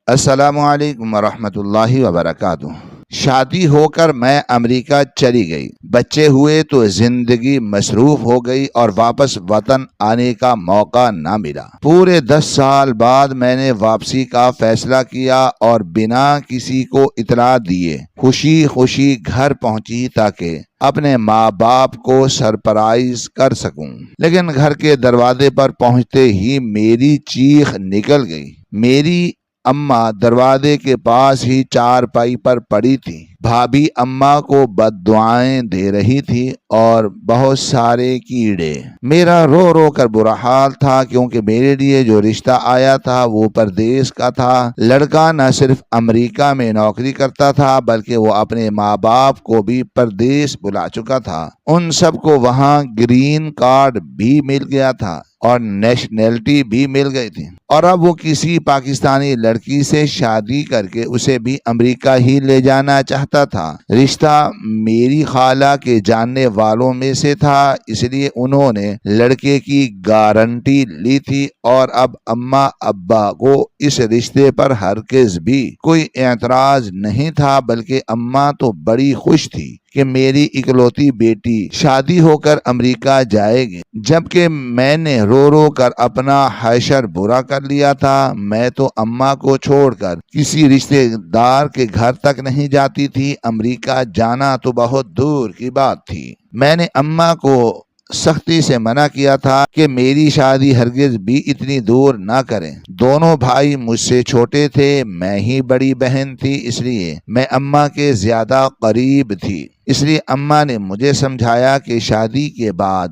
السلام علیکم ورحمۃ اللہ وبرکاتہ۔ شادی ہو کر میں امریکہ چلی گئی، بچے ہوئے تو زندگی مصروف ہو گئی اور واپس وطن آنے کا موقع نہ ملا۔ پورے 10 سال بعد میں نے واپسی کا فیصلہ کیا اور بنا کسی کو اطلاع دیے خوشی خوشی گھر پہنچی تاکہ اپنے ماں باپ کو سرپرائز کر سکوں۔ لیکن گھر کے دروازے پر پہنچتے ہی میری چیخ نکل گئی۔ میری اماں دروازے کے پاس ہی چارپائی پر پڑی تھی۔ بھابھی اماں کو بد دعائیں دے رہی تھی اور بہت سارے کیڑے۔ میرا رو رو کر برا حال تھا کیونکہ میرے لیے جو رشتہ آیا تھا وہ پردیس کا تھا۔ لڑکا نہ صرف امریکہ میں نوکری کرتا تھا بلکہ وہ اپنے ماں باپ کو بھی پردیس بلا چکا تھا۔ ان سب کو وہاں گرین کارڈ بھی مل گیا تھا اور نیشنلٹی بھی مل گئی تھی، اور اب وہ کسی پاکستانی لڑکی سے شادی کر کے اسے بھی امریکہ ہی لے جانا چاہتا تھا۔ رشتہ میری خالہ کے جاننے والوں میں سے تھا، اس لیے انہوں نے لڑکے کی گارنٹی لی تھی اور اب اماں ابا کو اس رشتے پر ہرگز بھی کوئی اعتراض نہیں تھا، بلکہ اماں تو بڑی خوش تھی کہ میری اکلوتی بیٹی شادی ہو کر امریکہ جائے گی، جبکہ میں نے رو رو کر اپنا حشر برا کر لیا تھا۔ میں تو اماں کو چھوڑ کر کسی رشتے دار کے گھر تک نہیں جاتی تھی، امریکہ جانا تو بہت دور کی بات تھی۔ میں نے اماں کو سختی سے منع کیا تھا کہ میری شادی ہرگز بھی اتنی دور نہ کریں۔ دونوں بھائی مجھ سے چھوٹے تھے، میں ہی بڑی بہن تھی، اس لیے میں اماں کے زیادہ قریب تھی۔ اس لیے اماں نے مجھے سمجھایا کہ شادی کے بعد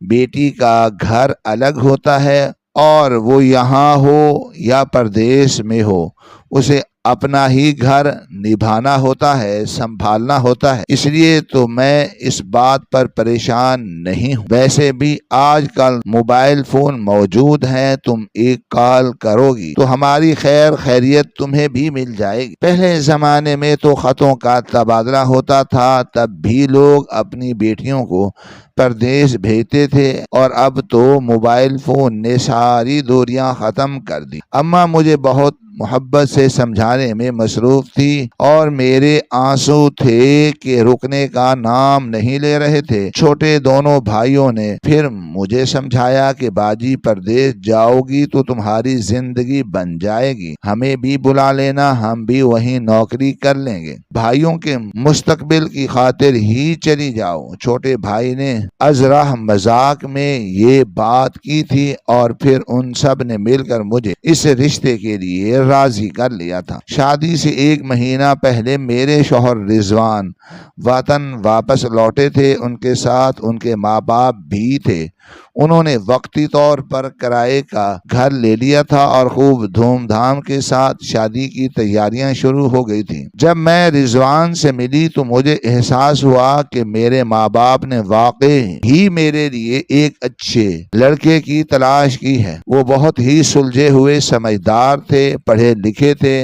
بیٹی کا گھر الگ ہوتا ہے اور وہ یہاں ہو یا پردیس میں ہو، اسے اپنا ہی گھر نبھانا ہوتا ہے، سنبھالنا ہوتا ہے۔ اس لیے تو میں اس بات پر پریشان نہیں ہوں۔ ویسے بھی آج کل موبائل فون موجود ہیں، تم ایک کال کرو گی تو ہماری خیر خیریت تمہیں بھی مل جائے گی۔ پہلے زمانے میں تو خطوں کا تبادلہ ہوتا تھا، تب بھی لوگ اپنی بیٹیوں کو پردیس بھیجتے تھے، اور اب تو موبائل فون نے ساری دوریاں ختم کر دی۔ اماں مجھے بہت محبت سے سمجھانے میں مصروف تھی اور میرے آنسو تھے کہ رکنے کا نام نہیں لے رہے تھے۔ چھوٹے دونوں بھائیوں نے پھر مجھے سمجھایا کہ باجی پردیس جاؤ گی تو تمہاری زندگی بن جائے گی، ہمیں بھی بلا لینا، ہم بھی وہیں نوکری کر لیں گے، بھائیوں کے مستقبل کی خاطر ہی چلی جاؤ۔ چھوٹے بھائی نے ازرہ مذاق میں یہ بات کی تھی اور پھر ان سب نے مل کر مجھے اس رشتے کے لیے راضی کر لیا تھا۔ شادی سے 1 مہینہ پہلے میرے شوہر رضوان وطن واپس لوٹے تھے، ان کے ساتھ ان کے ماں باپ بھی تھے۔ انہوں نے وقتی طور پر کرائے کا گھر لے لیا تھا اور خوب دھوم دھام کے ساتھ شادی کی تیاریاں شروع ہو گئی تھیں۔ جب میں رضوان سے ملی تو مجھے احساس ہوا کہ میرے ماں باپ نے واقعی ہی میرے لیے ایک اچھے لڑکے کی تلاش کی ہے۔ وہ بہت ہی سلجھے ہوئے سمجھدار تھے، پڑھے لکھے تھے،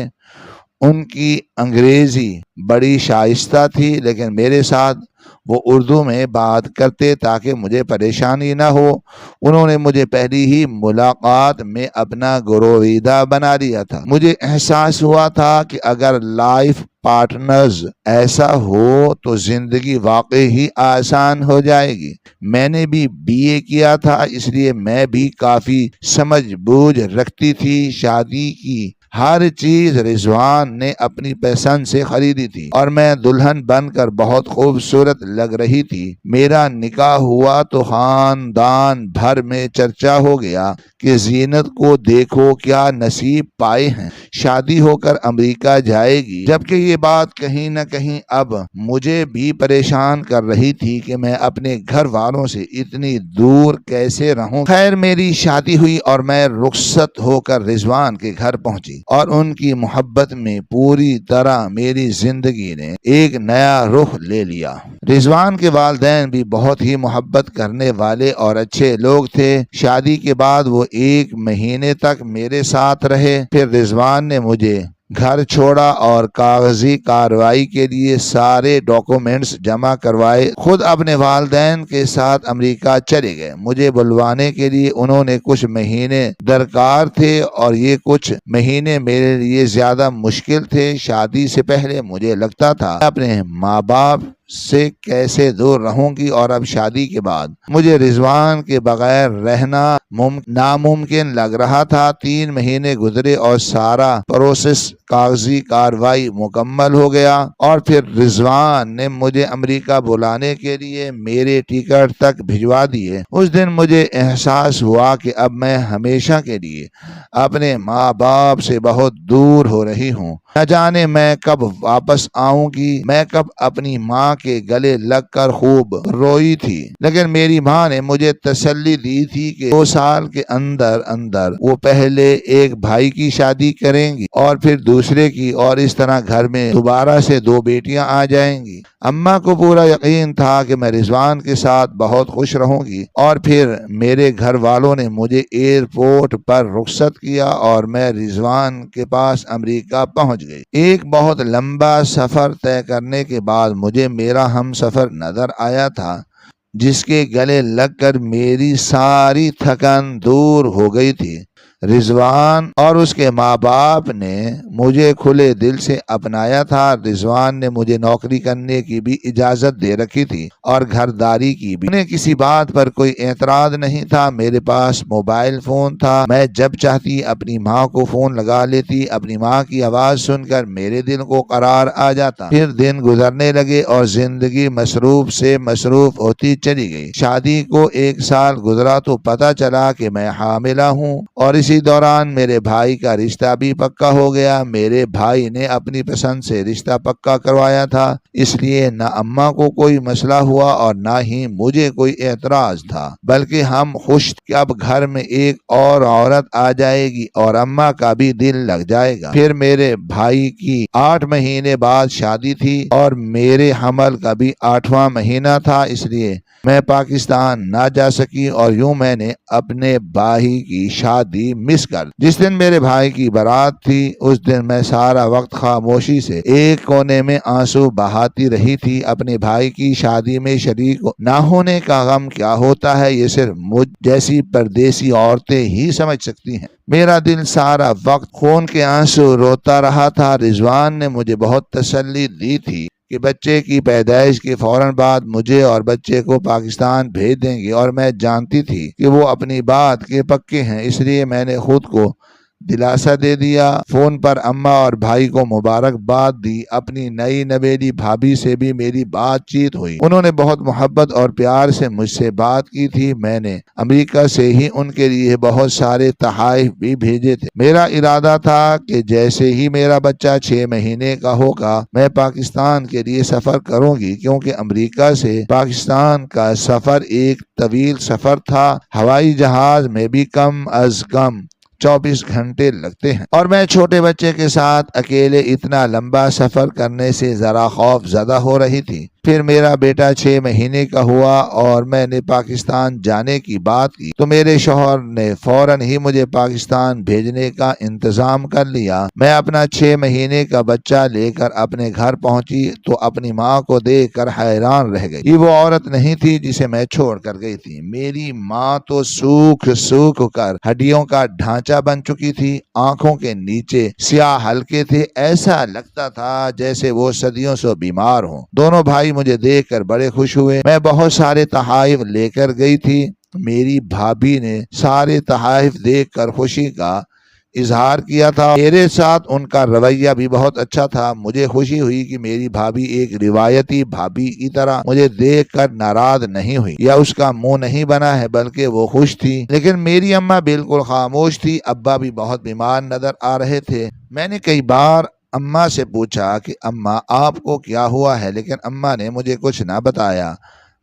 ان کی انگریزی بڑی شائستہ تھی، لیکن میرے ساتھ وہ اردو میں بات کرتے تاکہ مجھے پریشانی نہ ہو۔ انہوں نے مجھے پہلی ہی ملاقات میں اپنا گرویدہ بنا لیا تھا۔ مجھے احساس ہوا تھا کہ اگر لائف پارٹنرز ایسا ہو تو زندگی واقعی ہی آسان ہو جائے گی۔ میں نے بھی BA کیا تھا، اس لیے میں بھی کافی سمجھ بوجھ رکھتی تھی۔ شادی کی ہر چیز رضوان نے اپنی پسند سے خریدی تھی اور میں دلہن بن کر بہت خوبصورت لگ رہی تھی۔ میرا نکاح ہوا تو خاندان بھر میں چرچا ہو گیا کہ زینت کو دیکھو کیا نصیب پائے ہیں، شادی ہو کر امریکہ جائے گی، جبکہ یہ بات کہیں نہ کہیں اب مجھے بھی پریشان کر رہی تھی کہ میں اپنے گھر والوں سے اتنی دور کیسے رہوں۔ خیر میری شادی ہوئی اور میں رخصت ہو کر رضوان کے گھر پہنچی، اور ان کی محبت میں پوری طرح میری زندگی نے ایک نیا رخ لے لیا۔ رضوان کے والدین بھی بہت ہی محبت کرنے والے اور اچھے لوگ تھے۔ شادی کے بعد وہ 1 مہینے تک میرے ساتھ رہے، پھر رضوان نے مجھے گھر چھوڑا اور کاغذی کارروائی کے لیے سارے ڈاکومنٹس جمع کروائے، خود اپنے والدین کے ساتھ امریکہ چلے گئے۔ مجھے بلوانے کے لیے انہوں نے کچھ مہینے درکار تھے اور یہ کچھ مہینے میرے لیے زیادہ مشکل تھے۔ شادی سے پہلے مجھے لگتا تھا اپنے ماں باپ سے کیسے دور رہوں گی، اور اب شادی کے بعد مجھے رضوان کے بغیر رہنا ناممکن لگ رہا تھا۔ 3 مہینے گزرے اور سارا پروسیس کاغذی کاروائی مکمل ہو گیا، اور پھر رضوان نے مجھے امریکہ بلانے کے لیے میرے ٹکٹ تک بھجوا دیے۔ اس دن مجھے احساس ہوا کہ اب میں ہمیشہ کے لیے اپنے ماں باپ سے بہت دور ہو رہی ہوں۔ نہ جانے میں کب واپس آؤں گی۔ میں کب اپنی ماں کے گلے لگ کر خوب روئی تھی، لیکن میری ماں نے مجھے تسلی دی تھی کہ 2 سال کے اندر وہ پہلے ایک بھائی کی شادی کریں گی اور پھر دوسرے کی، اور اس طرح گھر میں دوبارہ سے 2 بیٹیاں آ جائیں گی۔ اماں کو پورا یقین تھا کہ میں رضوان کے ساتھ بہت خوش رہوں گی، اور پھر میرے گھر والوں نے مجھے ایئرپورٹ پر رخصت کیا اور میں رضوان کے پاس امریکہ پہنچ گئی۔ ایک بہت لمبا سفر طے کرنے کے بعد مجھے میرا ہم سفر نظر آیا تھا، جس کے گلے لگ کر میری ساری تھکن دور ہو گئی تھی۔ رضوان اور اس کے ماں باپ نے مجھے کھلے دل سے اپنایا تھا۔ رضوان نے مجھے نوکری کرنے کی بھی اجازت دے رکھی تھی اور گھرداری کی بھی۔ انہیں کسی بات پر کوئی اعتراض نہیں تھا۔ میرے پاس موبائل فون تھا، میں جب چاہتی اپنی ماں کو فون لگا لیتی۔ اپنی ماں کی آواز سن کر میرے دل کو قرار آ جاتا۔ پھر دن گزرنے لگے اور زندگی مصروف سے مصروف ہوتی چلی گئی۔ شادی کو 1 سال گزرا تو پتا چلا کہ میں حاملہ ہوں، اور اسی دوران میرے بھائی کا رشتہ بھی پکا ہو گیا۔ میرے بھائی نے اپنی پسند سے رشتہ پکا کروایا تھا، اس لیے نہ اماں کو کوئی مسئلہ ہوا اور نہ ہی مجھے کوئی اعتراض تھا، بلکہ ہم خوش کہ اب گھر میں ایک اور عورت آ جائے گی اور اماں کا بھی دل لگ جائے گا۔ پھر میرے بھائی کی 8 مہینے بعد شادی تھی اور میرے حمل کا بھی 8واں مہینہ تھا، اس لیے میں پاکستان نہ جا سکی، اور یوں میں نے اپنے بھائی کی شادی مس کر۔ جس دن میرے بھائی کی بارات تھی، اس دن میں سارا وقت خاموشی سے ایک کونے میں آنسو بہاتی رہی تھی۔ اپنے بھائی کی شادی میں شریک نہ ہونے کا غم کیا ہوتا ہے، یہ صرف مجھ جیسی پردیسی عورتیں ہی سمجھ سکتی ہیں۔ میرا دل سارا وقت خون کے آنسو روتا رہا تھا۔ رضوان نے مجھے بہت تسلی دی تھی کہ بچے کی پیدائش کے فوراً بعد مجھے اور بچے کو پاکستان بھیج دیں گے، اور میں جانتی تھی کہ وہ اپنی بات کے پکے ہیں، اس لیے میں نے خود کو دلاسا دے دیا۔ فون پر اماں اور بھائی کو مبارکباد دی۔ اپنی نئی نویلی بھابھی سے بھی میری بات چیت ہوئی، انہوں نے بہت محبت اور پیار سے مجھ سے بات کی تھی۔ میں نے امریکہ سے ہی ان کے لیے بہت سارے تحائف بھی بھیجے تھے۔ میرا ارادہ تھا کہ جیسے ہی میرا بچہ 6 مہینے کا ہوگا میں پاکستان کے لیے سفر کروں گی، کیونکہ امریکہ سے پاکستان کا سفر ایک طویل سفر تھا۔ ہوائی جہاز میں بھی کم از کم 24 گھنٹے لگتے ہیں، اور میں چھوٹے بچے کے ساتھ اکیلے اتنا لمبا سفر کرنے سے ذرا خوف زدہ ہو رہی تھی۔ پھر میرا بیٹا 6 مہینے کا ہوا اور میں نے پاکستان جانے کی بات کی تو میرے شوہر نے فوراً ہی مجھے پاکستان بھیجنے کا انتظام کر لیا۔ میں اپنا 6 مہینے کا بچہ لے کر اپنے گھر پہنچی تو اپنی ماں کو دیکھ کر حیران رہ گئی۔ یہ وہ عورت نہیں تھی جسے میں چھوڑ کر گئی تھی۔ میری ماں تو سوکھ کر ہڈیوں کا ڈھانچہ بن چکی تھی، آنکھوں کے نیچے سیاہ حلقے تھے، ایسا لگتا تھا جیسے وہ صدیوں سے بیمار ہوں۔ دونوں بھائی مجھے دیکھ کر بڑے خوش ہوئے۔ میں بہت سارے تحائف لے کر گئی تھی۔ میری بھابھی نے سارے تحائف دیکھ کر خوشی کا اظہار کیا تھا۔ میرے ساتھ ان کا رویہ بھی بہت اچھا تھا۔ مجھے خوشی ہوئی کہ میری بھابھی ایک روایتی بھابھی کی طرح مجھے دیکھ کر ناراض نہیں ہوئی یا اس کا منہ نہیں بنا ہے، بلکہ وہ خوش تھی۔ لیکن میری اماں بالکل خاموش تھی۔ ابا بھی بہت بیمار نظر آ رہے تھے۔ میں نے کئی بار اماں سے پوچھا کہ اماں آپ کو کیا ہوا ہے، لیکن اماں نے مجھے کچھ نہ بتایا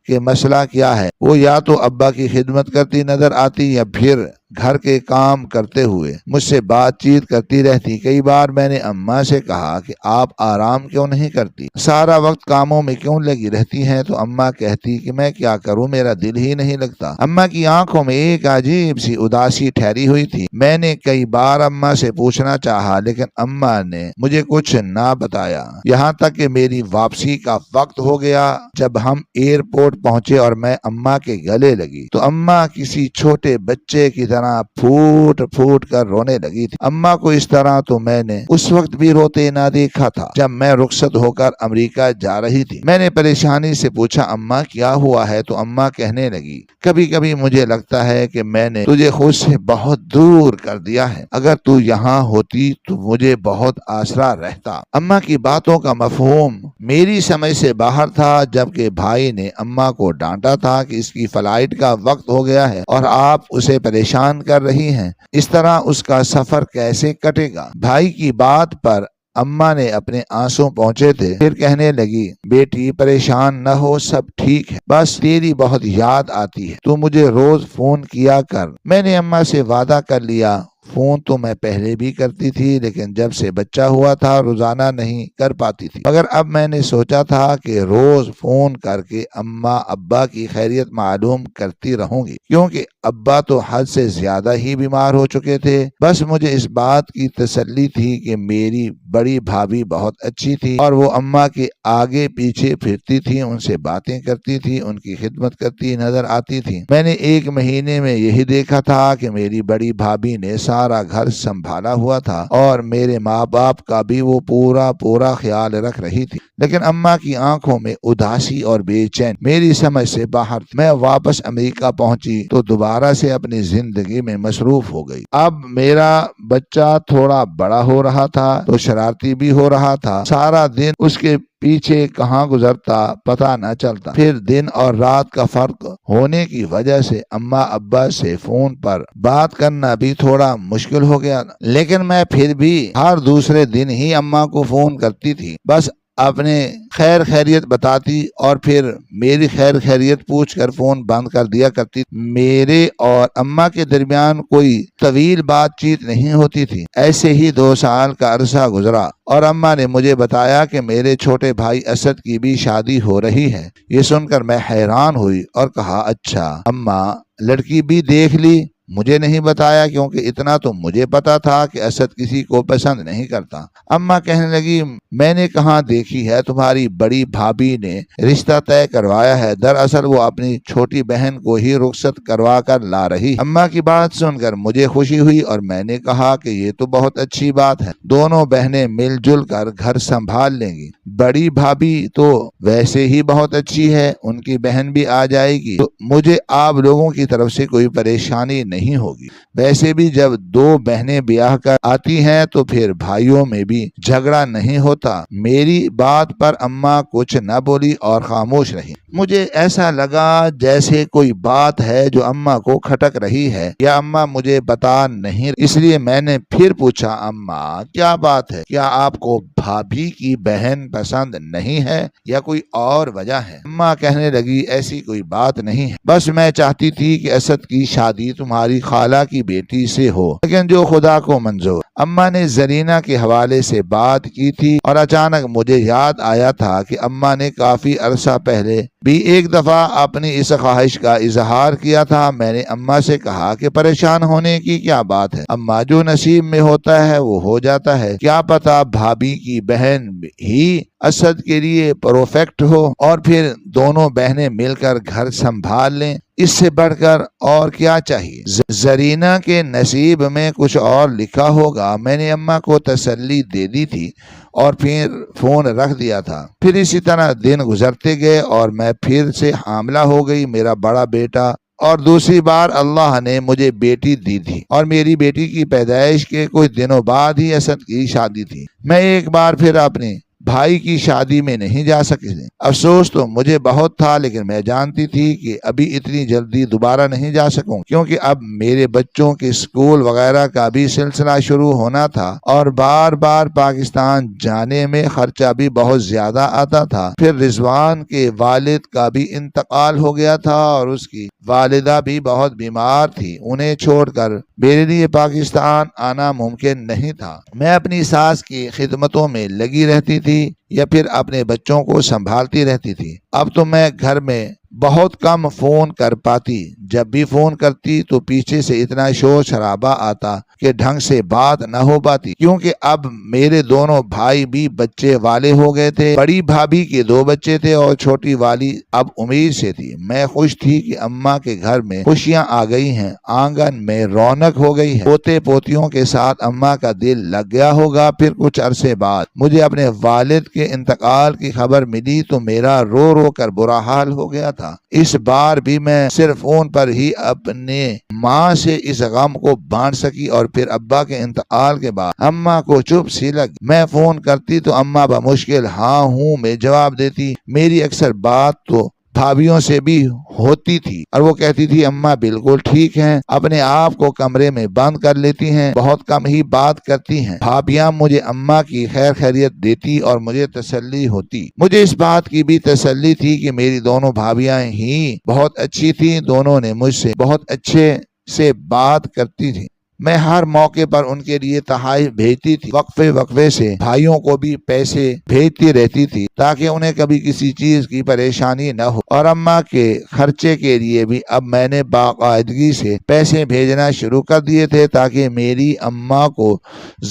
کہ مسئلہ کیا ہے۔ وہ یا تو ابا کی خدمت کرتی نظر آتی یا پھر گھر کے کام کرتے ہوئے مجھ سے بات چیت کرتی رہتی۔ کئی بار میں نے اماں سے کہا کہ آپ آرام کیوں نہیں کرتی، سارا وقت کاموں میں کیوں لگی رہتی ہیں؟ تو اماں کہتی کہ میں کیا کروں، میرا دل ہی نہیں لگتا۔ اماں کی آنکھوں میں ایک عجیب سی اداسی ٹھہری ہوئی تھی۔ میں نے کئی بار اماں سے پوچھنا چاہا لیکن اماں نے مجھے کچھ نہ بتایا، یہاں تک کہ میری واپسی کا وقت ہو گیا۔ جب ہم ایئرپورٹ پہنچے اور میں اماں کے گلے لگی تو اماں کسی چھوٹے بچے کی طرح پھوٹ پھوٹ کر رونے لگی تھی۔ اماں کو اس طرح تو میں نے اس وقت بھی روتے نہ دیکھا تھا جب میں رخصت ہو کر امریکہ جا رہی تھی۔ میں نے پریشانی سے پوچھا اماں کیا ہوا ہے؟ تو اماں کہنے لگی کبھی کبھی مجھے لگتا ہے کہ میں نے تجھے خود سے بہت دور کر دیا ہے، اگر تو یہاں ہوتی تو مجھے بہت آسرا رہتا۔ اماں کی باتوں کا مفہوم میری سمجھ سے باہر تھا، جبکہ بھائی نے اماں کو ڈانٹا تھا کہ اس کی فلائٹ کا وقت ہو گیا ہے اور آپ اسے پریشان کر رہی ہیں، اس طرح اس کا سفر کیسے کٹے گا؟ بھائی کی بات پر اماں نے اپنے آنسو پہنچے تھے، پھر کہنے لگی بیٹی پریشان نہ ہو، سب ٹھیک ہے، بس تیری بہت یاد آتی ہے، تو مجھے روز فون کیا کر۔ میں نے اماں سے وعدہ کر لیا۔ فون تو میں پہلے بھی کرتی تھی لیکن جب سے بچہ ہوا تھا روزانہ نہیں کر پاتی تھی، مگر اب میں نے سوچا تھا کہ روز فون کر کے اماں ابا کی خیریت معلوم کرتی رہوں گی، کیونکہ ابا تو حد سے زیادہ ہی بیمار ہو چکے تھے۔ بس مجھے اس بات کی تسلی تھی کہ میری بڑی بھابھی بہت اچھی تھی اور وہ اماں کے آگے پیچھے پھرتی تھی، ان سے باتیں کرتی تھی، ان کی خدمت کرتی نظر آتی تھی۔ میں نے ایک مہینے میں یہی دیکھا تھا کہ میری بڑی بھابھی نے سارا گھر سنبھالا ہوا تھا اور میرے ماں باپ کا بھی وہ پورا خیال رکھ رہی تھی، لیکن اماں کی آنکھوں میں اداسی اور بے چین میری سمجھ سے باہر تھی۔ میں واپس امریکہ پہنچی تو دوبارہ سے اپنی زندگی میں مصروف ہو گئی۔ اب میرا بچہ تھوڑا بڑا ہو رہا تھا تو شرارتی بھی ہو رہا تھا، سارا دن اس کے پیچھے کہاں گزرتا پتہ نہ چلتا۔ پھر دن اور رات کا فرق ہونے کی وجہ سے اماں ابا سے فون پر بات کرنا بھی تھوڑا مشکل ہو گیا، لیکن میں پھر بھی ہر دوسرے دن ہی اماں کو فون کرتی تھی، بس اپنے خیر خیریت بتاتی اور پھر میری خیر خیریت پوچھ کر فون بند کر دیا کرتی۔ میرے اور اماں کے درمیان کوئی طویل بات چیت نہیں ہوتی تھی۔ ایسے ہی 2 سال کا عرصہ گزرا اور اماں نے مجھے بتایا کہ میرے چھوٹے بھائی اسد کی بھی شادی ہو رہی ہے۔ یہ سن کر میں حیران ہوئی اور کہا اچھا اماں لڑکی بھی دیکھ لی؟ مجھے نہیں بتایا، کیونکہ اتنا تو مجھے پتا تھا کہ اسد کسی کو پسند نہیں کرتا۔ اماں کہنے لگی میں نے کہاں دیکھی ہے، تمہاری بڑی بھابھی نے رشتہ طے کروایا ہے، دراصل وہ اپنی چھوٹی بہن کو ہی رخصت کروا کر لا رہی۔ اماں کی بات سن کر مجھے خوشی ہوئی اور میں نے کہا کہ یہ تو بہت اچھی بات ہے، دونوں بہنیں مل جل کر گھر سنبھال لیں گی۔ بڑی بھابھی تو ویسے ہی بہت اچھی ہے، ان کی بہن بھی آ جائے گی تو مجھے آپ لوگوں کی طرف سے کوئی پریشانی نہیں ہوگی۔ ویسے بھی جب 2 بہنیں بیاہ کر آتی ہیں تو پھر بھائیوں میں بھی جھگڑا نہیں ہوتا۔ میری بات پر اماں کچھ نہ بولی اور خاموش رہی۔ مجھے ایسا لگا جیسے کوئی بات ہے جو اماں کو کھٹک رہی ہے یا اماں مجھے بتا نہیں، اس لیے میں نے پھر پوچھا اماں کیا بات ہے، کیا آپ کو بھابھی کی بہن پسند نہیں ہے یا کوئی اور وجہ ہے؟ اماں کہنے لگی ایسی کوئی بات نہیں ہے، بس میں چاہتی تھی کہ اسد کی شادی تمہاری خالہ کی بیٹی سے ہو، لیکن جو خدا کو منظور۔ اماں نے زرینہ کے حوالے سے بات کی تھی اور اچانک مجھے یاد آیا تھا کہ اماں نے کافی عرصہ پہلے بھی ایک دفعہ اپنی اس خواہش کا اظہار کیا تھا۔ میں نے اماں سے کہا کہ پریشان ہونے کی کیا بات ہے اماں، جو نصیب میں ہوتا ہے وہ ہو جاتا ہے، کیا پتا بھابھی کی بہن ہی اسد کے لیے پرفیکٹ ہو اور پھر دونوں بہنیں مل کر گھر سنبھال لیں، اس سے بڑھ کر اور کیا چاہیے؟ زرینہ کے نصیب میں کچھ اور لکھا ہوگا۔ میں نے اماں کو تسلی دے دی تھی اور پھر فون رکھ دیا تھا۔ پھر اسی طرح دن گزرتے گئے اور میں پھر سے حاملہ ہو گئی، میرا بڑا بیٹا، اور دوسری بار اللہ نے مجھے بیٹی دی تھی اور میری بیٹی کی پیدائش کے کچھ دنوں بعد ہی اسد کی شادی تھی۔ میں ایک بار پھر اپنی بھائی کی شادی میں نہیں جا سکے تھے۔ افسوس تو مجھے بہت تھا، لیکن میں جانتی تھی کہ ابھی اتنی جلدی دوبارہ نہیں جا سکوں، کیونکہ اب میرے بچوں کے اسکول وغیرہ کا بھی سلسلہ شروع ہونا تھا اور بار بار پاکستان جانے میں خرچہ بھی بہت زیادہ آتا تھا۔ پھر رضوان کے والد کا بھی انتقال ہو گیا تھا اور اس کی والدہ بھی بہت بیمار تھی۔ انہیں چھوڑ کر میرے لیے پاکستان آنا ممکن نہیں تھا۔ میں اپنی ساس کی خدمتوں میں لگی رہتی تھی یا پھر اپنے بچوں کو سنبھالتی رہتی تھی۔ اب تو میں گھر میں بہت کم فون کر پاتی، جب بھی فون کرتی تو پیچھے سے اتنا شور شرابہ آتا کہ ڈھنگ سے بات نہ ہو پاتی، کیونکہ اب میرے دونوں بھائی بھی بچے والے ہو گئے تھے۔ بڑی بھابھی کے 2 بچے تھے اور چھوٹی والی اب امید سے تھی۔ میں خوش تھی کہ اماں کے گھر میں خوشیاں آ گئی ہیں، آنگن میں رونق ہو گئی ہے، پوتے پوتیوں کے ساتھ اماں کا دل لگ گیا ہوگا۔ پھر کچھ عرصے بعد مجھے اپنے والد کے انتقال کی خبر ملی تو میرا رو رو کر برا حال ہو گیا تھا۔ اس بار بھی میں صرف فون پر ہی اپنے ماں سے اس غم کو بانٹ سکی، اور پھر ابا کے انتقال کے بعد اماں کو چپ سی لگ۔ میں فون کرتی تو اماں بمشکل ہاں ہوں میں جواب دیتی۔ میری اکثر بات تو بھابھیوں سے بھی ہوتی تھی اور وہ کہتی تھی اماں بالکل ٹھیک ہیں، اپنے آپ کو کمرے میں بند کر لیتی ہیں، بہت کم ہی بات کرتی ہیں۔ بھابھیاں مجھے اماں کی خیر خیریت دیتی اور مجھے تسلی ہوتی۔ مجھے اس بات کی بھی تسلی تھی کہ میری دونوں بھابھیاں ہی بہت اچھی تھیں، دونوں نے مجھ سے بہت اچھے سے بات کرتی تھی۔ میں ہر موقع پر ان کے لیے تحائف بھیجتی تھی، وقفے سے بھائیوں کو بھی پیسے بھیجتی رہتی تھی تاکہ انہیں کبھی کسی چیز کی پریشانی نہ ہو، اور اماں کے خرچے کے لیے بھی اب میں نے باقاعدگی سے پیسے بھیجنا شروع کر دیے تھے تاکہ میری اماں کو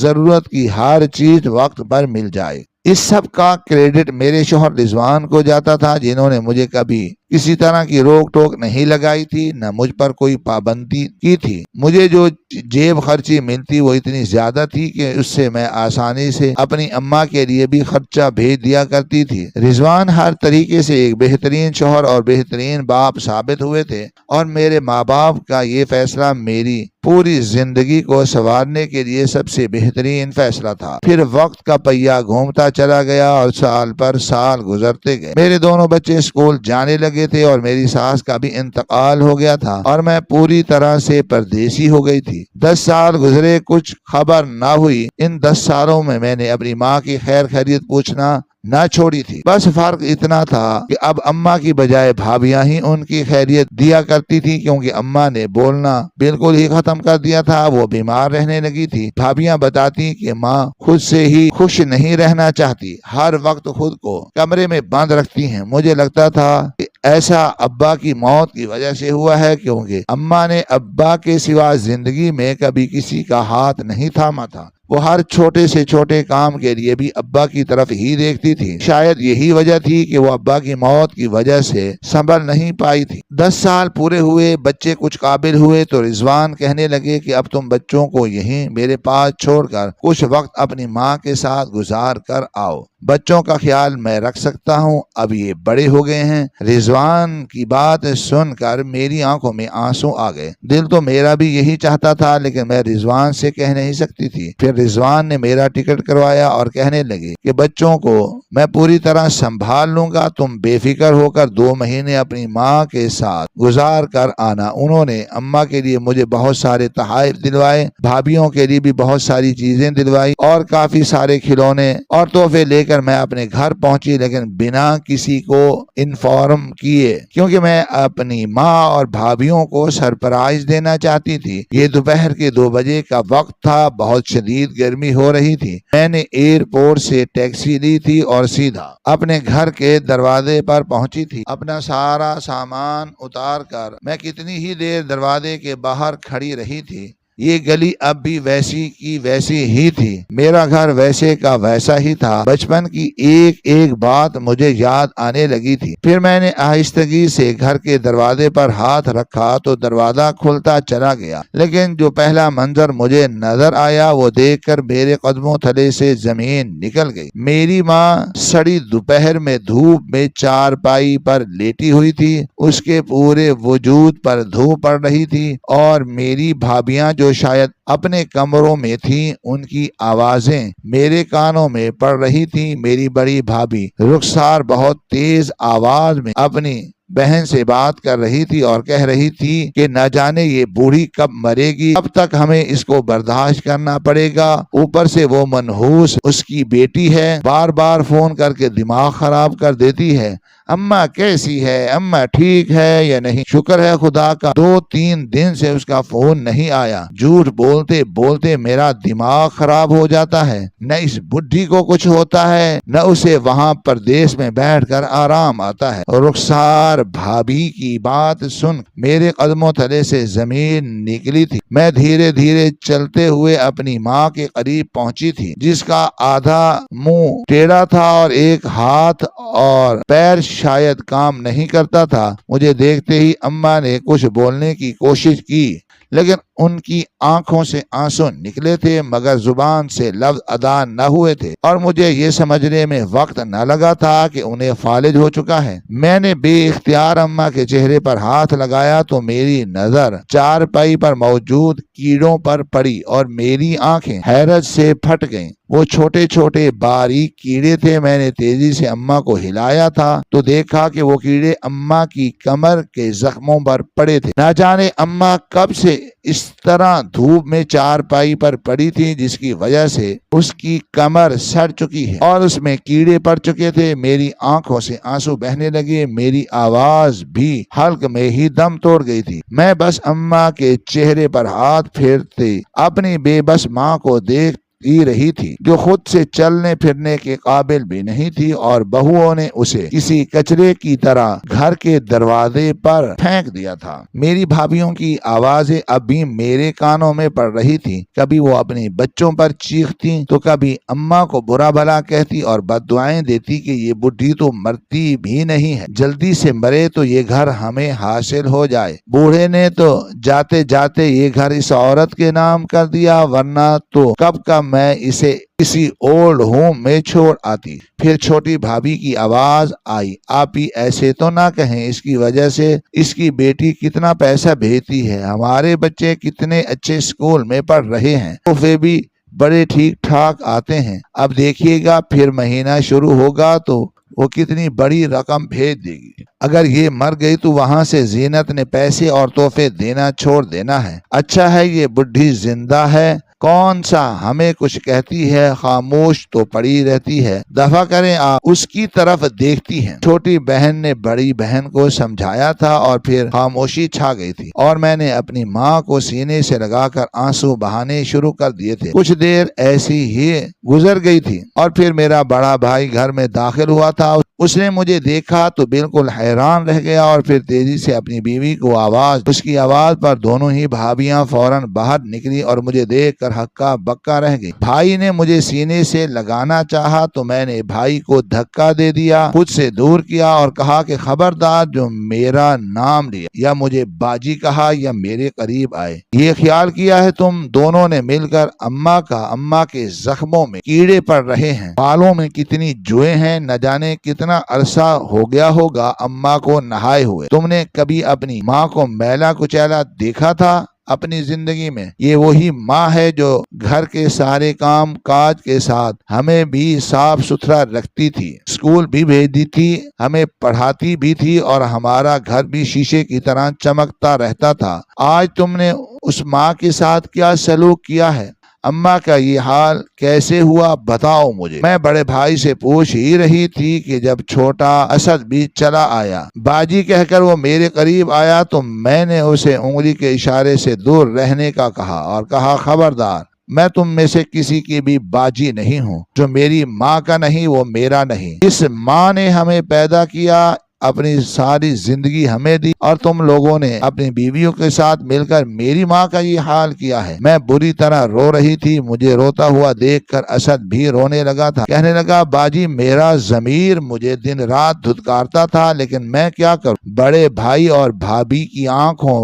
ضرورت کی ہر چیز وقت پر مل جائے۔ اس سب کا کریڈٹ میرے شوہر رضوان کو جاتا تھا، جنہوں نے مجھے کبھی کسی طرح کی روک ٹوک نہیں لگائی تھی، نہ مجھ پر کوئی پابندی کی تھی۔ مجھے جو جیب خرچی ملتی وہ اتنی زیادہ تھی کہ اس سے میں آسانی سے اپنی اماں کے لیے بھی خرچہ بھیج دیا کرتی تھی۔ رضوان ہر طریقے سے ایک بہترین شوہر اور بہترین باپ ثابت ہوئے تھے، اور میرے ماں باپ کا یہ فیصلہ میری پوری زندگی کو سنوارنے کے لیے سب سے بہترین فیصلہ تھا۔ پھر وقت کا پہیہ گھومتا چلا گیا اور سال پر سال گزرتے گئے۔ میرے دونوں بچے اسکول جانے لگے تھے اور میری ساس کا بھی انتقال ہو گیا تھا اور میں پوری طرح سے پردیسی ہو گئی تھی۔ 10 سال گزرے، کچھ خبر نہ ہوئی۔ ان 10 سالوں میں نے اپنی ماں کی خیر خیریت پوچھنا نہ چھوڑی تھی۔ بس فرق اتنا تھا کہ اب اماں کی بجائے بھابھیاں ہی ان کی خیریت دیا کرتی تھی، کیونکہ اماں نے بولنا بالکل ہی ختم کر دیا تھا، وہ بیمار رہنے لگی تھی۔ بھابھیاں بتاتی کہ ماں خود سے ہی خوش نہیں رہنا چاہتی، ہر وقت خود کو کمرے میں بند رکھتی ہیں۔ مجھے لگتا تھا کہ ایسا ابا کی موت کی وجہ سے ہوا ہے، کیونکہ اماں نے ابا کے سوا زندگی میں کبھی کسی کا ہاتھ نہیں تھاما تھا۔ وہ ہر چھوٹے سے چھوٹے کام کے لیے بھی ابا کی طرف ہی دیکھتی تھی۔ شاید یہی وجہ تھی کہ وہ ابا کی موت کی وجہ سے سنبھل نہیں پائی تھی۔ 10 سال پورے ہوئے، بچے کچھ قابل ہوئے تو رضوان کہنے لگے کہ اب تم بچوں کو یہیں میرے پاس چھوڑ کر کچھ وقت اپنی ماں کے ساتھ گزار کر آؤ، بچوں کا خیال میں رکھ سکتا ہوں، اب یہ بڑے ہو گئے ہیں۔ رضوان کی بات سن کر میری آنکھوں میں آنسو آ گئے۔ دل تو میرا بھی یہی چاہتا تھا، لیکن میں رضوان سے کہہ نہیں سکتی تھی۔ پھر رضوان نے میرا ٹکٹ کروایا اور کہنے لگے کہ بچوں کو میں پوری طرح سنبھال لوں گا، تم بے فکر ہو کر 2 مہینے اپنی ماں کے ساتھ گزار کر آنا۔ انہوں نے اماں کے لیے مجھے بہت سارے تحائف دلوائے، بھابھیوں کے لیے بھی بہت ساری چیزیں دلوائی اور کافی سارے کھلونے اور تحفے لے کر میں اپنے گھر پہنچی، لیکن بنا کسی کو انفارم کیے، کیونکہ میں اپنی ماں اور بھابھیوں کو سرپرائز دینا چاہتی تھی۔ یہ دوپہر کے 2 بجے کا وقت تھا، بہت شدید گرمی ہو رہی تھی۔ میں نے ایئرپورٹ سے ٹیکسی لی تھی اور سیدھا اپنے گھر کے دروازے پر پہنچی تھی۔ اپنا سارا سامان اتار کر میں کتنی ہی دیر دروازے کے باہر کھڑی رہی تھی۔ یہ گلی اب بھی ویسی کی ویسی ہی تھی، میرا گھر ویسے کا ویسا ہی تھا۔ بچپن کی ایک ایک بات مجھے یاد آنے لگی تھی۔ پھر میں نے آہستگی سے گھر کے دروازے پر ہاتھ رکھا تو دروازہ کھلتا چلا گیا، لیکن جو پہلا منظر مجھے نظر آیا وہ دیکھ کر میرے قدموں تلے سے زمین نکل گئی۔ میری ماں سڑی دوپہر میں دھوپ میں چارپائی پر لیٹی ہوئی تھی، اس کے پورے وجود پر دھوپ پڑ رہی تھی، اور میری بھابھیاں جو جو شاید اپنے کمروں میں تھیں، ان کی آوازیں میرے کانوں میں پڑ رہی تھیں۔ میری بڑی بھابھی رخسار بہت تیز آواز میں اپنی بہن سے بات کر رہی تھی اور کہہ رہی تھی کہ نہ جانے یہ بوڑھی کب مرے گی، اب تک ہمیں اس کو برداشت کرنا پڑے گا۔ اوپر سے وہ منحوس اس کی بیٹی ہے، بار بار فون کر کے دماغ خراب کر دیتی ہے۔ اماں کیسی ہے، اماں ٹھیک ہے یا نہیں؟ شکر ہے خدا کا 2-3 دن سے اس کا فون نہیں آیا۔ جھوٹ بولتے بولتے میرا دماغ خراب ہو جاتا ہے۔ نہ اس بڈھی کو کچھ ہوتا ہے، نہ اسے وہاں پردیس میں بیٹھ کر آرام آتا ہے۔ رخسار بھابھی کی بات سن میرے قدموں تلے سے زمین نکلی تھی۔ میں دھیرے دھیرے چلتے ہوئے اپنی ماں کے قریب پہنچی تھی، جس کا آدھا منہ ٹیڑھا تھا اور ایک ہاتھ اور پیر شاید کام نہیں کرتا تھا۔ مجھے دیکھتے ہی اماں نے کچھ بولنے کی کوشش کی، لیکن ان کی آنکھوں سے آنسو نکلے تھے مگر زبان سے لفظ ادا نہ ہوئے تھے، اور مجھے یہ سمجھنے میں وقت نہ لگا تھا کہ انہیں فالج ہو چکا ہے۔ میں نے بے اختیار اماں کے چہرے پر ہاتھ لگایا تو میری نظر چارپائی پر موجود کیڑوں پر پڑی اور میری آنکھیں حیرت سے پھٹ گئیں۔ وہ چھوٹے چھوٹے باریک کیڑے تھے۔ میں نے تیزی سے اماں کو ہلایا تھا تو دیکھا کہ وہ کیڑے اماں کی کمر کے زخموں پر پڑے تھے۔ نہ جانے اماں کب سے اس طرح دھوپ میں چارپائی پر پڑی تھی، جس کی وجہ سے اس کی کمر سڑ چکی ہے اور اس میں کیڑے پڑ چکے تھے۔ میری آنکھوں سے آنسو بہنے لگے، میری آواز بھی حلق میں ہی دم توڑ گئی تھی۔ میں بس اماں کے چہرے پر ہاتھ پھیرتے اپنی بے بس ماں کو دیکھ رہی تھی، جو خود سے چلنے پھرنے کے قابل بھی نہیں تھی، اور بہوؤں نے اسے کسی کچرے کی طرح گھر کے دروازے پر پھینک دیا تھا۔ میری بھابھیوں کی آوازیں اب بھی میرے کانوں میں پڑ رہی تھی۔ کبھی وہ اپنی بچوں پر چیختی تو کبھی اماں کو برا بھلا کہتی اور بد دعائیں دیتی کہ یہ بڈھی تو مرتی بھی نہیں ہے، جلدی سے مرے تو یہ گھر ہمیں حاصل ہو جائے۔ بوڑھے نے تو جاتے جاتے یہ گھر اس عورت کے نام کر دیا، ورنہ تو کب کا میں اسے کسی اولڈ ہوم میں چھوڑ آتی۔ پھر چھوٹی بھابھی کی آواز آئی، آپ ہی ایسے تو نہ کہیں، اس کی وجہ سے اس کی بیٹی کتنا پیسہ بھیجتی ہے، ہمارے بچے کتنے اچھے اسکول میں پڑھ رہے ہیں، تحفے بھی بڑے ٹھیک ٹھاک آتے ہیں، اب دیکھیے گا پھر مہینہ شروع ہوگا تو وہ کتنی بڑی رقم بھیج دے گی۔ اگر یہ مر گئی تو وہاں سے زینت نے پیسے اور تحفے دینا چھوڑ دینا ہے۔ اچھا ہے یہ بڈھی زندہ ہے، کون سا ہمیں کچھ کہتی ہے، خاموش تو پڑی رہتی ہے، دفع کریں آپ اس کی طرف دیکھتی ہیں۔ چھوٹی بہن نے بڑی بہن کو سمجھایا تھا اور پھر خاموشی چھا گئی تھی، اور میں نے اپنی ماں کو سینے سے لگا کر آنسو بہانے شروع کر دیے تھے۔ کچھ دیر ایسی ہی گزر گئی تھی اور پھر میرا بڑا بھائی گھر میں داخل ہوا تھا۔ اس نے مجھے دیکھا تو بالکل حیران رہ گیا اور پھر تیزی سے اپنی بیوی کو اس کی آواز پر دونوں ہی بھابیاں فوراً باہر نکلی اور مجھے دیکھ کر ہکا بکا رہ گئی۔ بھائی نے مجھے سینے سے لگانا چاہا تو میں نے بھائی کو دھکا دے دیا، خود سے دور کیا اور کہا کہ خبردار جو میرا نام لیا یا مجھے باجی کہا یا میرے قریب آئے۔ یہ خیال کیا ہے تم دونوں نے مل کر اماں کے زخموں میں کیڑے پڑ رہے ہیں، بالوں میں کتنی جوئیں ہیں، نہ جانے کتنا عرصہ ہو گیا ہوگا اماں کو نہائے ہوئے۔ تم نے کبھی اپنی ماں کو میلا کچیلا دیکھا تھا اپنی زندگی میں؟ یہ وہی ماں ہے جو گھر کے سارے کام کاج کے ساتھ ہمیں بھی صاف ستھرا رکھتی تھی، اسکول بھی بھیجتی تھی، ہمیں پڑھاتی بھی تھی اور ہمارا گھر بھی شیشے کی طرح چمکتا رہتا تھا۔ آج تم نے اس ماں کے ساتھ کیا سلوک کیا ہے؟ اماں کا یہ حال کیسے ہوا بتاؤ مجھے۔ میں بڑے بھائی سے پوچھ ہی رہی تھی کہ جب چھوٹا اسد بھی چلا آیا۔ باجی کہہ کر وہ میرے قریب آیا تو میں نے اسے انگلی کے اشارے سے دور رہنے کا کہا اور کہا خبردار، میں تم میں سے کسی کی بھی باجی نہیں ہوں، جو میری ماں کا نہیں وہ میرا نہیں۔ اس ماں نے ہمیں پیدا کیا، اپنی ساری زندگی ہمیں دی، اور تم لوگوں نے اپنی بیویوں کے ساتھ مل کر میری ماں کا یہ حال کیا ہے۔ میں بری طرح رو رہی تھی۔ مجھے روتا ہوا دیکھ کر اسد بھی رونے لگا تھا، کہنے لگا باجی میرا ضمیر مجھے دن رات دھتکارتا تھا، لیکن میں کیا کروں، بڑے بھائی اور بھابھی کی آنکھوں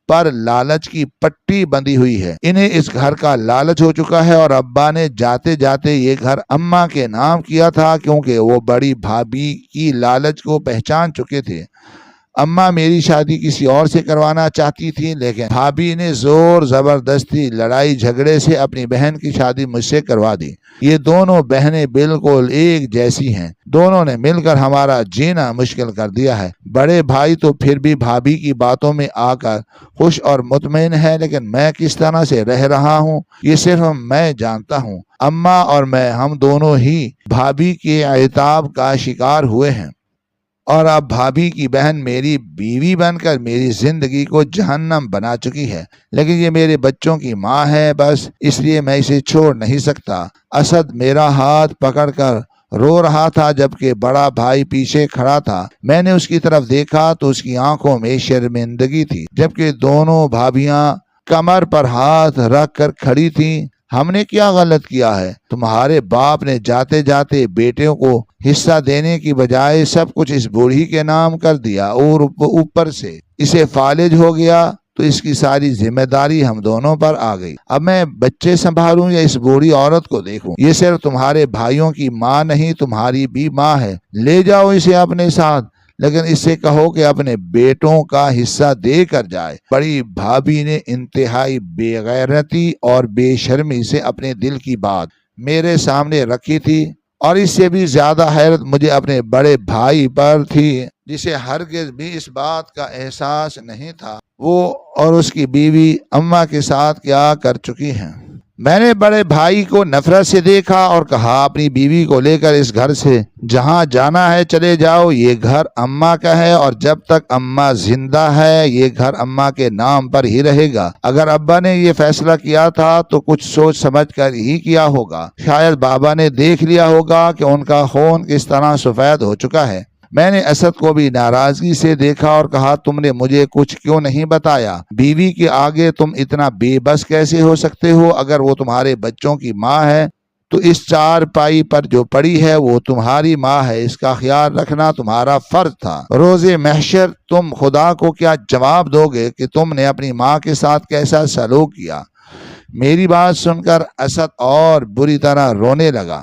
پر لالچ کی پٹی بندھی ہوئی ہے، انہیں اس گھر کا لالچ ہو چکا ہے، اور ابا نے جاتے جاتے یہ گھر اماں کے نام کیا تھا کیونکہ وہ بڑی بھابھی کی لالچ کو پہچان چکے تھے۔ اماں میری شادی کسی اور سے کروانا چاہتی تھی، لیکن بھابھی نے زور زبردستی لڑائی جھگڑے سے اپنی بہن کی شادی مجھ سے کروا دی۔ یہ دونوں بہنیں بالکل ایک جیسی ہیں، دونوں نے مل کر ہمارا جینا مشکل کر دیا ہے۔ بڑے بھائی تو پھر بھی بھابھی کی باتوں میں آ کر خوش اور مطمئن ہے، لیکن میں کس طرح سے رہ رہا ہوں یہ صرف میں جانتا ہوں۔ اماں اور میں ہم دونوں ہی بھابھی کے عتاب کا شکار ہوئے ہیں، اور اب بھابھی کی بہن میری بیوی بن کر میری زندگی کو جہنم بنا چکی ہے، لیکن یہ میرے بچوں کی ماں ہے، بس اس لیے میں اسے چھوڑ نہیں سکتا۔ اسد میرا ہاتھ پکڑ کر رو رہا تھا، جبکہ بڑا بھائی پیچھے کھڑا تھا۔ میں نے اس کی طرف دیکھا تو اس کی آنکھوں میں شرمندگی تھی، جبکہ دونوں بھابیاں کمر پر ہاتھ رکھ کر کھڑی تھیں۔ ہم نے کیا غلط کیا ہے؟ تمہارے باپ نے جاتے جاتے بیٹوں کو حصہ دینے کی بجائے سب کچھ اس بوڑھی کے نام کر دیا، اور اوپر سے اسے فالج ہو گیا، تو اس کی ساری ذمہ داری ہم دونوں پر آ گئی۔ اب میں بچے سنبھالوں یا اس بوڑھی عورت کو دیکھوں؟ یہ صرف تمہارے بھائیوں کی ماں نہیں، تمہاری بھی ماں ہے۔ لے جاؤ اسے اپنے ساتھ، لیکن اس سے کہو کہ اپنے بیٹوں کا حصہ دے کر جائے۔ بڑی بھابھی نے انتہائی بے غیرتی اور بے شرمی سے اپنے دل کی بات میرے سامنے رکھی تھی، اور اس سے بھی زیادہ حیرت مجھے اپنے بڑے بھائی پر تھی، جسے ہرگز بھی اس بات کا احساس نہیں تھا وہ اور اس کی بیوی اماں کے ساتھ کیا کر چکی ہیں۔ میں نے بڑے بھائی کو نفرت سے دیکھا اور کہا، اپنی بیوی کو لے کر اس گھر سے جہاں جانا ہے چلے جاؤ۔ یہ گھر اماں کا ہے، اور جب تک اماں زندہ ہے یہ گھر اماں کے نام پر ہی رہے گا۔ اگر ابا نے یہ فیصلہ کیا تھا تو کچھ سوچ سمجھ کر ہی کیا ہوگا۔ شاید بابا نے دیکھ لیا ہوگا کہ ان کا خون کس طرح سفید ہو چکا ہے۔ میں نے اسد کو بھی ناراضگی سے دیکھا اور کہا، تم نے مجھے کچھ کیوں نہیں بتایا؟ بیوی کے آگے تم اتنا بے بس کیسے ہو سکتے ہو؟ اگر وہ تمہارے بچوں کی ماں ہے تو اس چار پائی پر جو پڑی ہے وہ تمہاری ماں ہے، اس کا خیال رکھنا تمہارا فرض تھا۔ روز محشر تم خدا کو کیا جواب دو گے کہ تم نے اپنی ماں کے ساتھ کیسا سلوک کیا؟ میری بات سن کر اسد اور بری طرح رونے لگا۔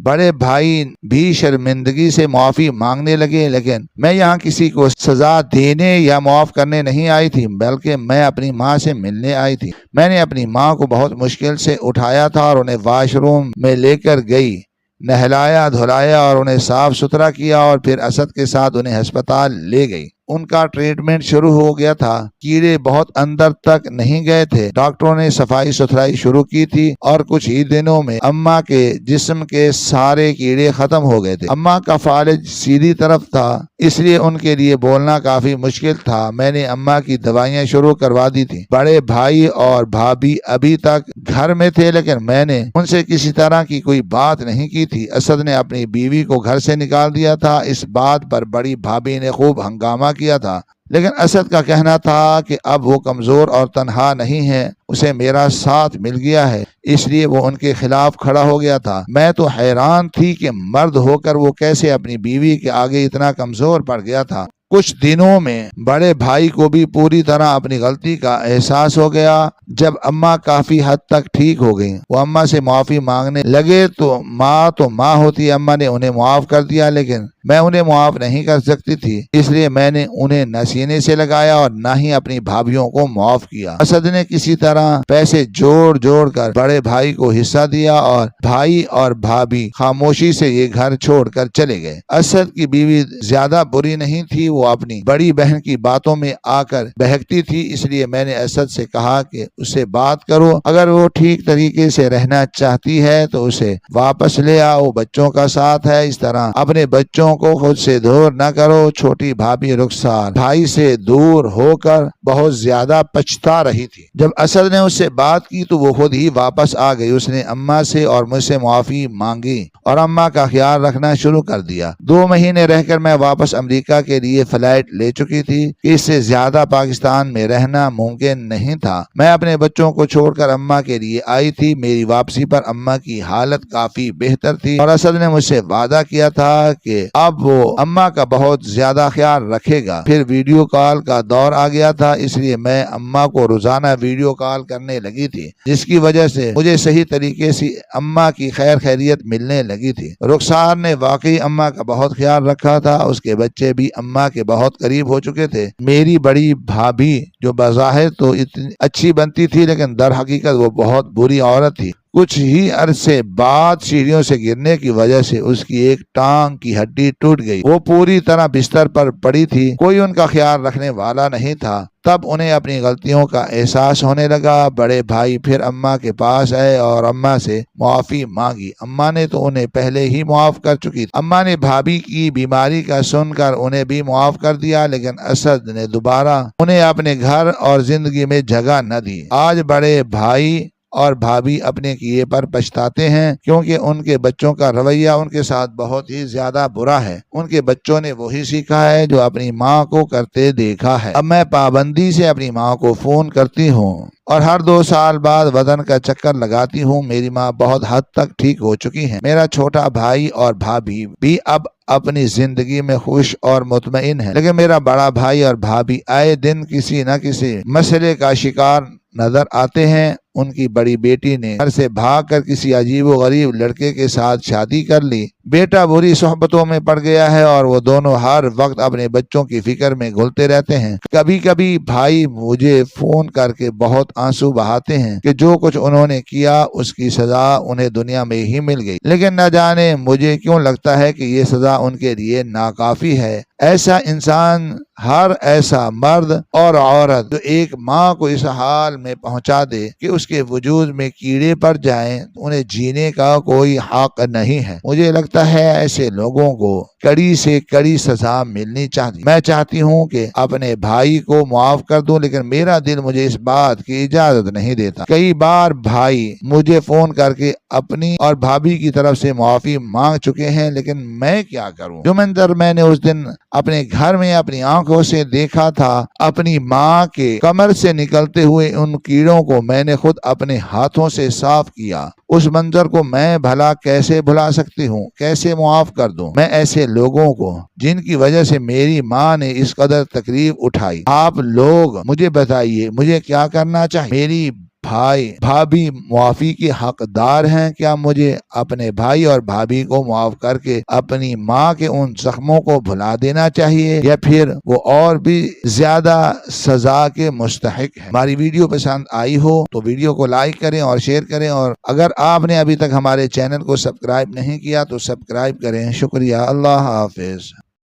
بڑے بھائی بھی شرمندگی سے معافی مانگنے لگے، لیکن میں یہاں کسی کو سزا دینے یا معاف کرنے نہیں آئی تھی، بلکہ میں اپنی ماں سے ملنے آئی تھی۔ میں نے اپنی ماں کو بہت مشکل سے اٹھایا تھا اور انہیں واش روم میں لے کر گئی، نہلایا دھلایا اور انہیں صاف ستھرا کیا، اور پھر اسد کے ساتھ انہیں ہسپتال لے گئی۔ ان کا ٹریٹمنٹ شروع ہو گیا تھا۔ کیڑے بہت اندر تک نہیں گئے تھے۔ ڈاکٹروں نے صفائی ستھرائی شروع کی تھی، اور کچھ ہی دنوں میں اماں کے جسم کے سارے کیڑے ختم ہو گئے تھے۔ اماں کا فالج سیدھی طرف تھا، اس لیے ان کے لیے بولنا کافی مشکل تھا۔ میں نے اماں کی دوائیاں شروع کروا دی تھی۔ بڑے بھائی اور بھابھی ابھی تک گھر میں تھے، لیکن میں نے ان سے کسی طرح کی کوئی بات نہیں کی تھی۔ اسد نے اپنی بیوی کو گھر سے نکال دیا تھا۔ اس بات پر بڑی بھابھی نے خوب ہنگامہ کیا تھا، لیکن اسد کا کہنا تھا کہ اب وہ کمزور اور تنہا نہیں ہے، اسے میرا ساتھ مل گیا ہے، اس لیے وہ ان کے خلاف کھڑا ہو گیا تھا۔ میں تو حیران تھی کہ مرد ہو کر وہ کیسے اپنی بیوی کے آگے اتنا کمزور پڑ گیا تھا۔ کچھ دنوں میں بڑے بھائی کو بھی پوری طرح اپنی غلطی کا احساس ہو گیا۔ جب اماں کافی حد تک ٹھیک ہو گئیں، وہ اماں سے معافی مانگنے لگے تو ماں ہوتی اماں نے انہیں معاف کر دیا، لیکن میں انہیں معاف نہیں کر سکتی تھی، اس لیے میں نے انہیں نہ سینے سے لگایا اور نہ ہی اپنی بھابھیوں کو معاف کیا۔ اسد نے کسی طرح پیسے جوڑ کر بڑے بھائی کو حصہ دیا، اور بھائی اور بھابھی خاموشی سے یہ گھر چھوڑ کر چلے گئے۔ اسد کی بیوی زیادہ بری نہیں تھی، وہ اپنی بڑی بہن کی باتوں میں آ کر بہکتی تھی، اس لیے میں نے اسد سے کہا کہ اس سے بات کرو، اگر وہ ٹھیک طریقے سے رہنا چاہتی ہے تو اسے واپس لے آؤ، بچوں کا ساتھ ہے، اس طرح اپنے بچوں کو خود سے دور نہ کرو۔ چھوٹی بھابھی رخسار بھائی سے دور ہو کر بہت زیادہ پچھتا رہی تھی۔ جب اسد نے اس سے بات کی تو وہ خود ہی واپس آ گئی۔ اس نے اماں سے اور مجھ سے معافی مانگی اور اماں کا خیال رکھنا شروع کر دیا۔ 2 مہینے رہ کر میں واپس امریکہ کے لیے فلائٹ لے چکی تھی کہ اس سے زیادہ پاکستان میں رہنا ممکن نہیں تھا۔ میں اپنے بچوں کو چھوڑ کر اماں کے لیے آئی تھی۔ میری واپسی پر اماں کی حالت کافی بہتر تھی، اور اسد نے مجھ سے وعدہ کیا تھا کہ اب وہ اماں کا بہت زیادہ خیال رکھے گا۔ پھر ویڈیو کال کا دور آ گیا تھا، اس لیے میں اماں کو روزانہ ویڈیو کال کرنے لگی تھی، جس کی وجہ سے مجھے صحیح طریقے سے اماں کی خیریت ملنے لگی تھی۔ رخسار نے واقعی اماں کا بہت خیال رکھا تھا، اس کے بچے بھی اماں کے بہت قریب ہو چکے تھے۔ میری بڑی بھابھی جو بظاہر تو اتنی اچھی بنتی تھی، لیکن در حقیقت وہ بہت بری عورت تھی۔ کچھ ہی عرصے بعد سیڑھیوں سے گرنے کی وجہ سے اس کی ایک ٹانگ کی ہڈی ٹوٹ گئی۔ وہ پوری طرح بستر پر پڑی تھی، کوئی ان کا خیال رکھنے والا نہیں تھا۔ تب انہیں اپنی غلطیوں کا احساس ہونے لگا۔ بڑے بھائی پھر اماں کے پاس آئے اور اماں سے معافی مانگی۔ اماں نے تو انہیں پہلے ہی معاف کر چکی تھی۔ اماں نے بھابھی کی بیماری کا سن کر انہیں بھی معاف کر دیا، لیکن اسد نے دوبارہ انہیں اپنے گھر اور زندگی میں جگہ نہ دی۔ آج بڑے بھائی اور بھابھی اپنے کیے پر پچھتاتے ہیں، کیونکہ ان کے بچوں کا رویہ ان کے ساتھ بہت ہی زیادہ برا ہے۔ ان کے بچوں نے وہی سیکھا ہے جو اپنی ماں کو کرتے دیکھا ہے۔ اب میں پابندی سے اپنی ماں کو فون کرتی ہوں اور ہر 2 سال بعد وطن کا چکر لگاتی ہوں۔ میری ماں بہت حد تک ٹھیک ہو چکی ہیں۔ میرا چھوٹا بھائی اور بھابھی بھی اب اپنی زندگی میں خوش اور مطمئن ہے، لیکن میرا بڑا بھائی اور بھابھی آئے دن کسی نہ کسی مسئلے کا شکار نظر آتے ہیں۔ ان کی بڑی بیٹی نے گھر سے بھاگ کر کسی عجیب و غریب لڑکے کے ساتھ شادی کر لی۔ بیٹا بری صحبتوں میں پڑ گیا ہے اور وہ دونوں ہر وقت اپنے بچوں کی فکر میں گھلتے رہتے ہیں۔ کبھی کبھی بھائی مجھے فون کر کے بہت آنسو بہاتے ہیں کہ جو کچھ انہوں نے کیا اس کی سزا انہیں دنیا میں ہی مل گئی، لیکن نہ جانے مجھے کیوں لگتا ہے کہ یہ سزا ان کے لیے ناکافی ہے۔ ایسا انسان، ہر ایسا مرد اور عورت جو ایک ماں کو اس حال میں پہنچا دے کہ اس کے وجود میں کیڑے پڑ جائیں، انہیں جینے کا کوئی حق نہیں ہے۔ مجھے لگتا ہے ایسے لوگوں کو کڑی سے کڑی سزا ملنی چاہیے۔ میں چاہتی ہوں کہ اپنے بھائی کو معاف کر دوں، لیکن میرا دل مجھے اس بات کی اجازت نہیں دیتا۔ کئی بار بھائی مجھے فون کر کے اپنی اور بھابھی کی طرف سے معافی مانگ چکے ہیں، لیکن میں کیا کروں؟ جو منظر میں نے اس دن اپنے گھر میں اپنی آنکھوں سے دیکھا تھا، اپنی ماں کے کمر سے نکلتے ہوئے ان کیڑوں کو میں نے خود اپنے ہاتھوں سے صاف کیا، اس منظر کو میں بھلا کیسے بھلا سکتی ہوں؟ کیسے معاف کر دوں میں ایسے لوگوں کو جن کی وجہ سے میری ماں نے اس قدر تکلیف اٹھائی؟ آپ لوگ مجھے بتائیے مجھے کیا کرنا چاہیے؟ میری بھائی بھابھی معافی کے حقدار ہیں۔ کیا مجھے اپنے بھائی اور بھابھی کو معاف کر کے اپنی ماں کے ان زخموں کو بھلا دینا چاہیے، یا پھر وہ اور بھی زیادہ سزا کے مستحق ہے؟ ہماری ویڈیو پسند آئی ہو تو ویڈیو کو لائک کریں اور شیئر کریں، اور اگر آپ نے ابھی تک ہمارے چینل کو سبسکرائب نہیں کیا تو سبسکرائب کریں۔ شکریہ۔ اللہ حافظ۔